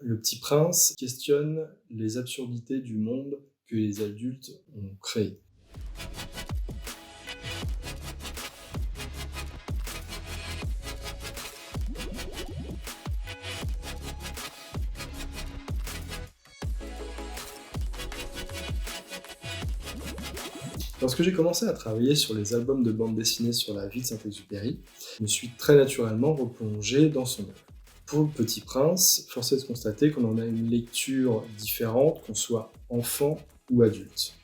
Le Petit Prince questionne les absurdités du monde que les adultes ont créé. Lorsque j'ai commencé à travailler sur les albums de bande dessinée sur la vie de Saint-Exupéry, je me suis très naturellement replongé dans son œuvre. Pour Le Petit Prince, force est de constater qu'on en a une lecture différente, qu'on soit enfant ou adulte.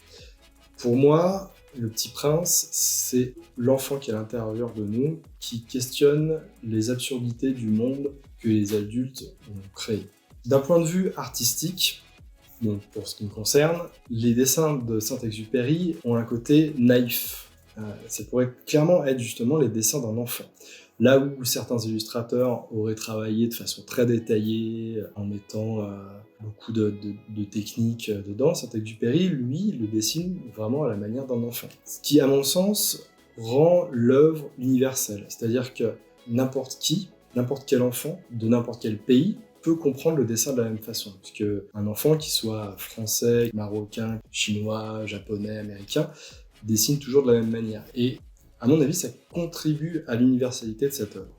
Pour moi, Le Petit Prince, c'est l'enfant qui est à l'intérieur de nous, qui questionne les absurdités du monde que les adultes ont créé. D'un point de vue artistique, donc pour ce qui me concerne, les dessins de Saint-Exupéry ont un côté naïf. Ça pourrait clairement être justement les dessins d'un enfant. Là où certains illustrateurs auraient travaillé de façon très détaillée, en mettant beaucoup de techniques dedans, Saint-Exupéry, lui, le dessine vraiment à la manière d'un enfant. Ce qui, à mon sens, rend l'œuvre universelle. C'est-à-dire que n'importe qui, n'importe quel enfant, de n'importe quel pays, peut comprendre le dessin de la même façon. Parce qu'un enfant, qui soit français, marocain, chinois, japonais, américain, dessine toujours de la même manière. Et à mon avis, ça contribue à l'universalité de cette œuvre.